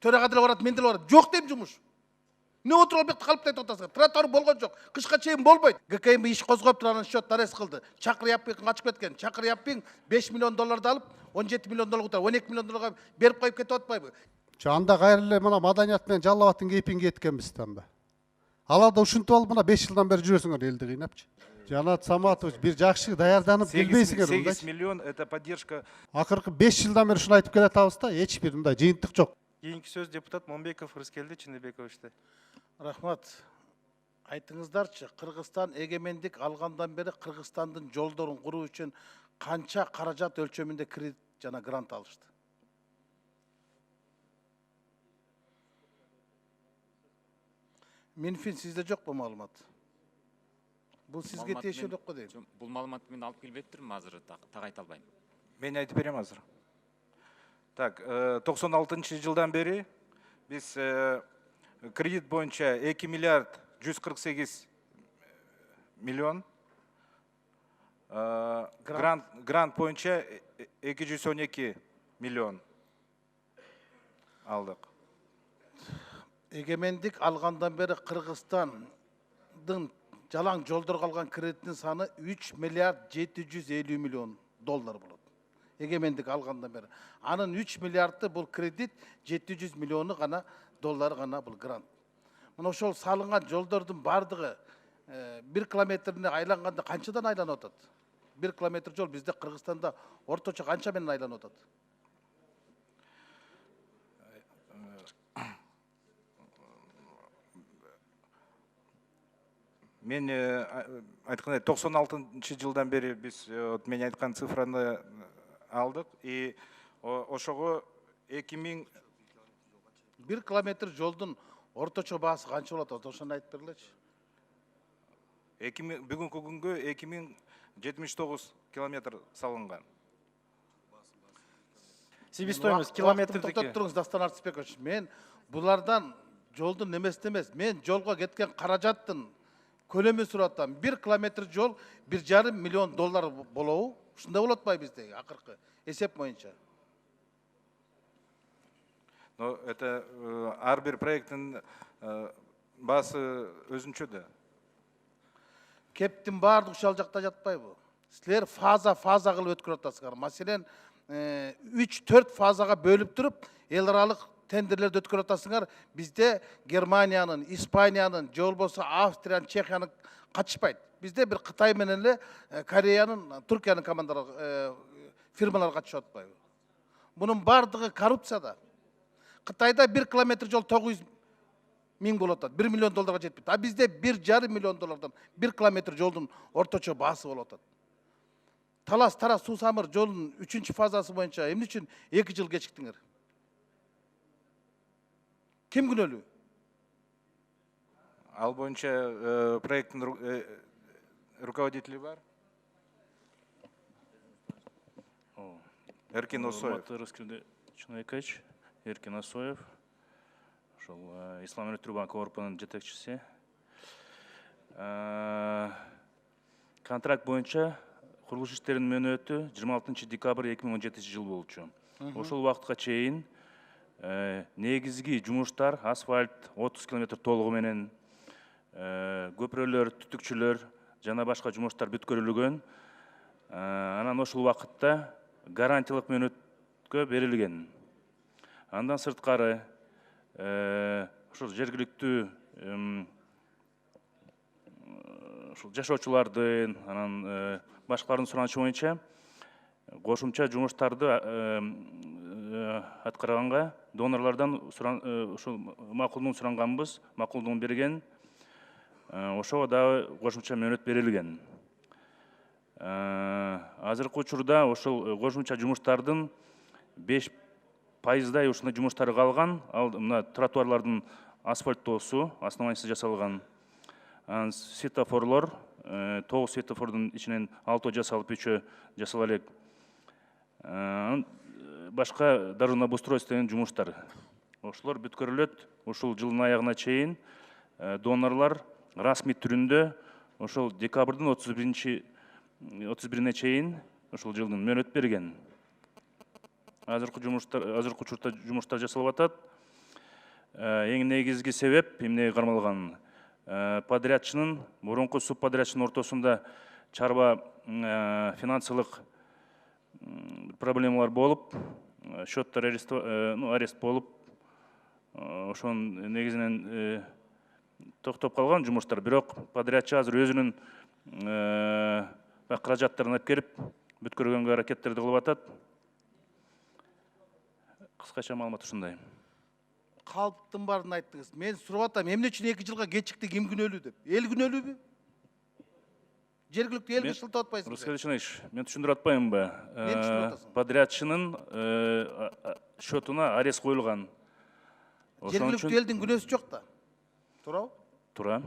Төреға деле барат, мен деле барат. Жоқ дейм жұмыш. Не отырып бекті қалып айтып отырсыңдар. Тротуар болған жоқ. Қышқа чейін болмайды. ГКМ иш қозғап тұрған счет нарез қылды. Чақыр Яппин қашып кеткен. Чақыр Яппин 5 миллион долларды алып, 17 миллион доллар отыр. 12 миллион долларға беріп қойып кетіп отпайбы. Анда кайрыле мына маданият менен жалал абадтын кейпинге эткенбиз анда. Аларды ушинтип алып мына 5 жылдан бери жүрөсүңөр элди кыйнапчы. Жанат Саматович бир жакшы даярданып келбейсиңер мындай. 8 миллион это поддержка. Акыркы 5 жылдан бери ушуну айтып келатабыз да, эч бир мындай жыйынтык жок. Кийинки сөз депутат Момбеков Рыскелди Чыныбековичте. Рахмат. Айтыңыздарчы, Кыргызстан эгемендик алгандан бери Кыргызстандын жолдорун куруу үчүн канча каражат өлчөмүндө кредит жана грант алышты? Минфин сизде жок бу маалымат? Бул сизге тиешелүү го дейм. Бул маалыматты мен алып келбей турмун, азыр так айта албайм. Мен айтып берем азыр. Так, 96 жылдан бери биз кредит боюнча 2 миллиард 148 миллион, грант боюнча 212 миллион алдык. Эгемендик алгандан бери Кыргызстандын жалаң жолдорго алган кредиттин саны 3 миллиард 750 миллион доллар болот. Эгемендик алгандан бери. Анын 3 миллиардты бул кредит, 700 миллиону гана доллар гана бул грант. Мына ошол салынган жолдордун бардыгы 1 километрине айланганда канчадан айланып атат? 1 километр жол бизде Кыргызстанда орточо канча менен айланып атат? Мен айткандай 96 жылдан бери биз мен айткан цифраны алдык и ошого 2000 1 километр жолдун орточо баасы канча болот? Ошону айтып бергилечи. бүгүнкү күнгө 2079 километр салынган. Себестоимость километрдики. Токтоп туруңуз, Дастан Артысбекович. Мен булардан жолдун немеси эмес. Мен жолго кеткен каражаттын көлөмүн сурап атам. 1 километр жол 1,5 миллион доллар болобу? Ушундай болот атпайбы бизде акыркы эсеп боюнча? Но это ар бир проекттин баасы өзүнчө да. Кептин баардыгы ушул жакта жатпайбы? Силер фаза кылып өткөрүп атасыңар. Маселен, 3-4 фазага бөлүп туруп, эл аралык тендерлерди өткөрүп атасыңар. Бизде Германиянын, Испаниянын, же болбосо Австриянын, Чехиянын катышпайт. Бизде бир Кытай менен эле Кореянын, Түркиянын командалары, фирмалар катышып атпайбы? Бунун бардыгы коррупцияда. Кытайда 1 километр жол 900 миң болот атат, 1 миллион долларга жетпейт. А бизде 1,5 миллион доллардан 1 километр жолдун орточо баасы болот атат. Талас Тарас Суу Самыр жолунун 3-чү фазасы боюнча эмне үчүн 2 жыл кечиктиңер? Ким күнөөлүү? Ал боюнча проекттин руководители бар. Эркин Осоев. Рыскелди Чыныбекович, Эркин Осоев. Ошол Ислам Электроbank Корпунун жетекчиси. Контракт боюнча курулуш иштеринин мөөнөтү 26 декабрь 2017 жыл болчу. Ошол убакытка чейин негизги жумуштар асфальт 30 км толугу менен, көпүрөлөр, түтүкчүлөр жана башка жумуштар бүткөрүлгөн. Анан ошол убакытта гарантиялык мөөнөткө берилген. Андан сырткары ошол жергиликтүү жашоочулардын, анан башкалардын суранычы боюнча кошумча жумуштарды аткарганга донорлордон ушул макулдугун суранганбыз, макулдугун берген. Ошого дагы кошумча мөөнөт берилген. Азыркы учурда ошол кошумча жумуштардын 5% ушундай жумуштары калган. Ал мына тротуарлардын асфальттоосу основаниясы жасалган. Светофорлор, 9 светофордун ичинен 6 жасалып, 3 жасала элек. Башка дорожный обустройство деген жумуштар. Ошолор бүткөрүлөт. Ушул жылдын аягына чейин донорлор расмий түрүндө ошол декабрдын 31-ине чейин ошол жылдын мөөнөт берген. Азыркы учурда жумуштар жасалып атат. Эң негизги себеп эмнеге кармалган? Подрядчынын, мурунку субподрядчынын ортосунда чарба финансылык проблемалар болуп, счеттор арест болуп, ошонун негизинен токтоп калган жумуштар. Бирок подрядчы азыр өзүнүн каражаттарын алып келип, бүткөргөнгө аракеттерди кылып атат. Кыскача маалымат ушундай. Калптын барын айттыңыз. Мен сурап атам, эмне үчүн 2 жылга кечикти, ким күнөөлүү деп? Эл күнөөлүүбү? Жергиликтүү элге шылтап атпайсыңбы? Рускай Ильич, мен түшүндүрүп атпаймынбы? Мен түшүндүрүп атасың. Подрядчынын счетуна арест коюлган. Жергиликтүү элдин күнөөсү жок да. Туурабы? Туура.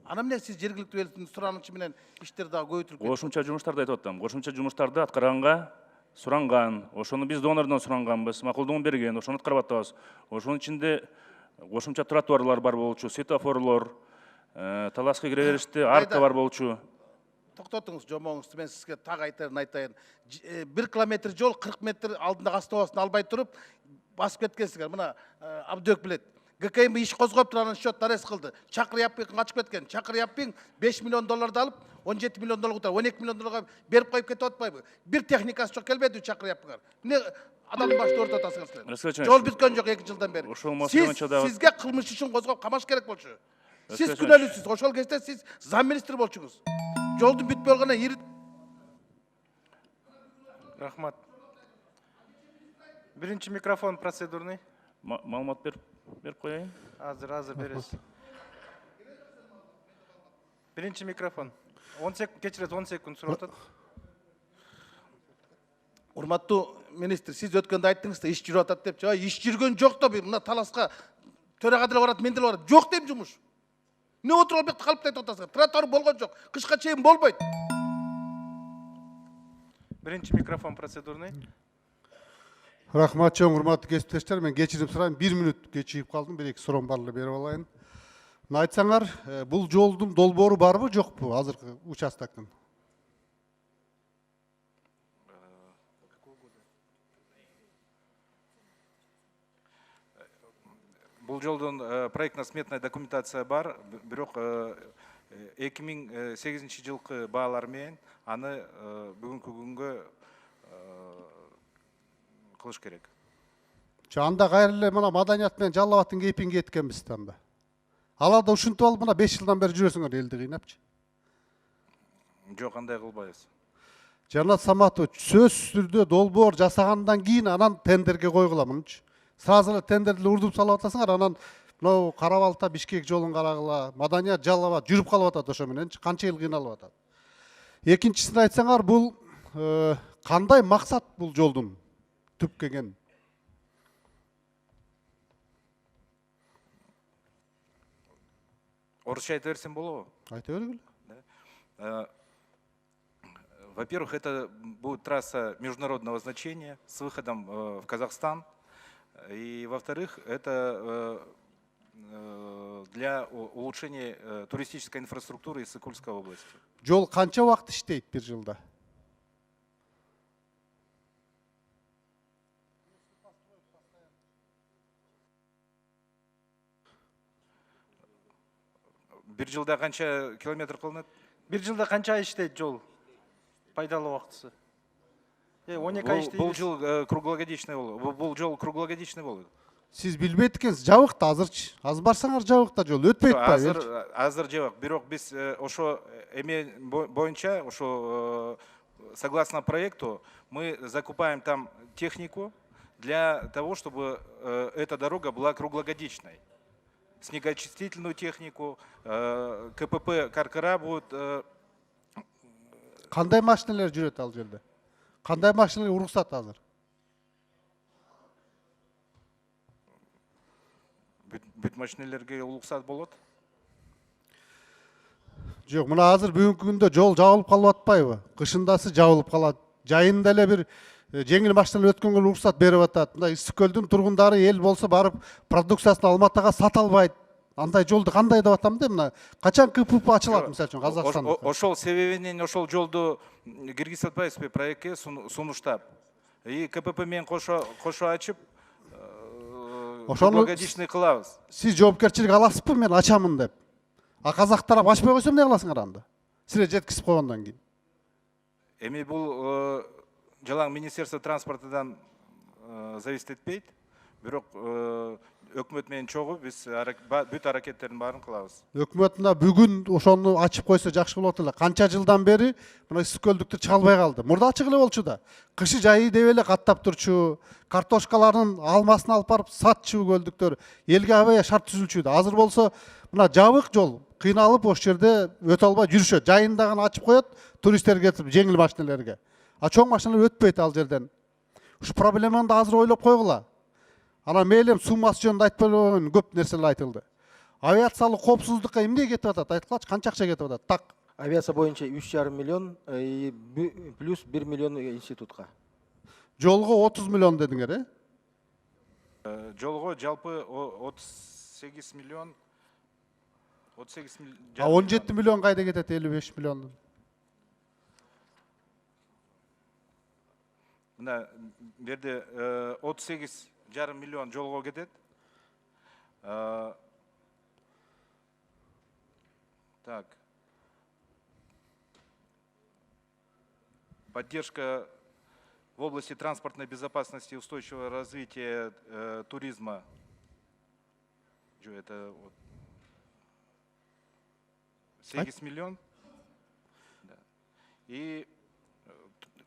Ана эмне сиз жергиликтүү элдин суранычы менен иштер дагы көбөйтүлүп кетти? Кошумча жумуштарды айтып атам. Кошумча жумуштарды аткарганга суранган. Ошону биз донордон суранганбыз, макулдугун берген, ошону аткарып атабыз. Ошонун ичинде кошумча тротуарлар бар болчу, светофорлор, таласка кире бериште арка бар болчу. Токтотуңуз жомоңузду, мен сизге так айтайын. 1 километр жол 40 метр алдындагы автоустун албай туруп басып кеткенсиңер. Мына Абдөк билет. ГКМ иш козгоп турганын счет арест кылды. Чакыр Яппин качып кеткен. Чакыр Яппин $5 миллион алып, 17 миллион долларга, 12 миллион долларга берип коюп кетип атпайбы? Бир техникасы жок келбеди Чакыр Яппинга. Эмне адамдын башты өртөп атасыңар силер? Жол бүткөн жок 2 жылдан бери. Сизге кылмыш ишин козгоп камаш керек болчу. Сиз күнөөлүүсүз. Ошол кезде сиз зам министр болчуңуз. Жолдун бүтпөй калганына Рахмат. Биринчи микрофон процедурный. Маалымат берип коеюн. Азыр бересиз. Биринчи микрофон. 10 секунд кечирет, 10 секунд сурап атат. Урматтуу министр, сиз өткөндө айттыңыз да иш жүрүп атат деп. Иш жүргөн жок да, мына таласка төрага деле барат, мен деле барат. Жок дейм жумуш. Не отуруп бекте калып айтып атасыңар? Тротуар болгон жок. Кышка чейин болбойт. Биринчи микрофон процедурный. Рахмат чоң, урматтуу кесиптештер, мен кечирим сурайм. 1 минут кечигип калдым, бир-эки суроом бар эле берип алайын. Мына айтсаңар, бул жолдун долбоору барбы, жокпу азыркы участоктун? Бул жолдун проектно-сметная документация бар, бирок 2008 жылкы баалар менен аны бүгүнкү күнгө кылыш керек. Анда кайра эле мына маданият менен Жалал Абадтын кейпин кеткенбиз да анда. Алар да ушинтип алып мына 5 жылдан бери жүрөсүңөр элди кыйнапчы. Жок, андай кылбайбыз. Жанат Саматович, сөзсүз түрдө долбоор жасагандан кийин анан тендерге койгула мынчы. Сразу эле тендерди урдуп салып атасыңар, анан мынау Кара-Балта Бишкек жолун карагыла, маданият Жалал Абад жүрүп калып атат ошо мененчи, канча эл кыйналып атат. Экинчисин айтсаңар, бул кандай максат бул жолдун түп келген? Орусча айта берсем болобу? Айта бергиле. Во-первых, это будет трасса международного значения с выходом в Казахстан. И, во-вторых, это для улучшения туристической инфраструктуры Иссык-Кульской области. Жол канча убакыт иштейт бир жылда? Бир жылда канча километр кылынат? Бир жылда канча ай иштейт жол? Пайдалуу убактысы. 12 ай иштейбиз. Бул жыл круглогодичный болот. Бул жол круглогодичный болот. Сиз билбейт экенсиз, жабык да азырчы. Азыр барсаңар жабык да жол өтпөйт да. Азыр жабык. Бирок биз ошо эме боюнча, ошо согласно проекту, мы закупаем там технику для того, чтобы эта дорога была круглогодичной. Снегоочистительную технику, КПП Каркара будет. Кандай машиналар жүрөт ал жерде? Кандай машиналар уруксат азыр? Бүт машинелерге уруксат болот. Жок, мына азыр бүгүнкү күндө жол жабылып калып атпайбы? Кышындасы жабылып калат. Жайында эле бир жеңил машиналар өткөнгө уруксат берип атат. Мына Ысык көлдүн тургундары эл болсо барып продукциясын Алматыга сата албайт. Андай жолду кандай деп атам да, мына качан КПП ачылат мисалы үчүн Казакстанда? Ошол себебинен ошол жолду киргизип атпайбызбы проектке сунуштап. И КПП менен кошо ачып Ошону круглогодичный кылабыз. сиз жоопкерчилик аласызбы мен ачамын деп? А казак тарап ачпай койсо эмне кыласыңар анда? Силер жеткизип койгондон кийин. Эми бул жалаң Министерство транспортыдан зависит этпейт. Бирок өкмөт менен чогуу биз бүт аракеттердин баарын кылабыз. Өкмөт мына бүгүн ошону ачып койсо жакшы болот эле. Канча жылдан бери мына ысык көлдүктөр чыга албай калды. Мурда ачык эле болчу да. Кышы жайы деп эле каттап турчу. Картошкаларын алмасын алып барып сатчу көлдүктөр. Элге абай шарт түзүлчү да. Азыр болсо мына жабык жол кыйналып ошол жерде өтө албай жүрүшөт. Жайында гана ачып коет туристтер кетип жеңил машиналерге. А чоң машиналар өтпөйт ал жерден. Ушу проблеманы да азыр ойлоп койгула. Ана мейлем суммасы жөнүндө айтпай койгон көп нерселер айтылды. Авиациялык коопсуздукка эмне кетип атат? Айткылачы, канча акча кетип атат? Так. Авиация боюнча 3,5 миллион плюс 1 миллион институтка. Жолго 30 миллион дедиңер, Жолго жалпы 38 миллион. 38 миллион. А 17 миллион кайда кетет 55 миллион? Мына берде 38,5 миллион жолго кетет. Так. Поддержка в области транспортной безопасности и устойчивого развития туризма. Это вот 8 миллион. Да. И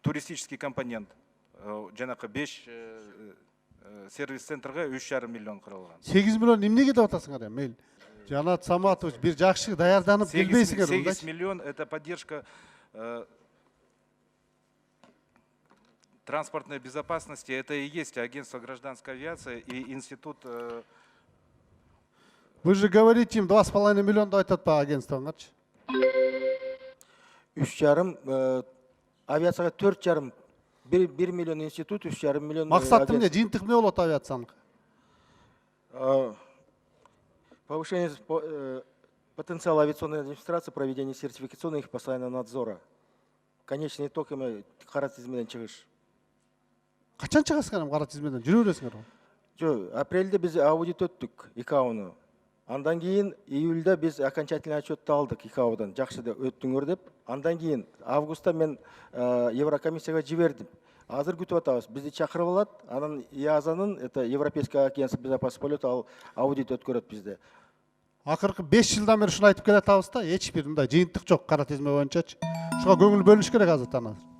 туристический компонент. Жанакы 5 сервис центрга 3,5 миллион кырылган. 8 миллион эмне кетип атасыңар эми? Мейл. Жанат Саматович бир жакшы даярданып келбейсиңер. 8 миллион это поддержка транспортной безопасности. Это и есть агентство гражданской авиации и институт. Вы же говорите им 2,5 миллиона айтат по агентствоңарчы. 3,5 авиацияга 4,5 1 миллион институт, 3,5 миллион. Максаты эмне? Жыйынтык эмне болот авиациянын? Повышение потенциала авиационной администрации, проведение сертификационных и постоянного надзора. Конечный итог кара тизмеден чыгыш. Качан чыгасыңар кара тизмеден? Жүрө бересиңер. Жо, апрелде биз аудит өттүк ИКАОну. Андан кийин июльда биз окончательный отчетты алдык ИКАОдан. Жакшы өттүңөр деп. Андан кийин августта мен Еврокомиссияга жибердим. Азыр күтүп атабыз. Бизди чакырып алат. Анан ИАЗанын, это Европейское агентство безопасности полета аудит өткөрөт бизде. Акыркы 5 жылдан бери ушуну айтып келатабыз да, эч бир мындай жыйынтык жок кара тизме боюнчачы. Ушуга көңүл бөлүш керек азыртан азыр.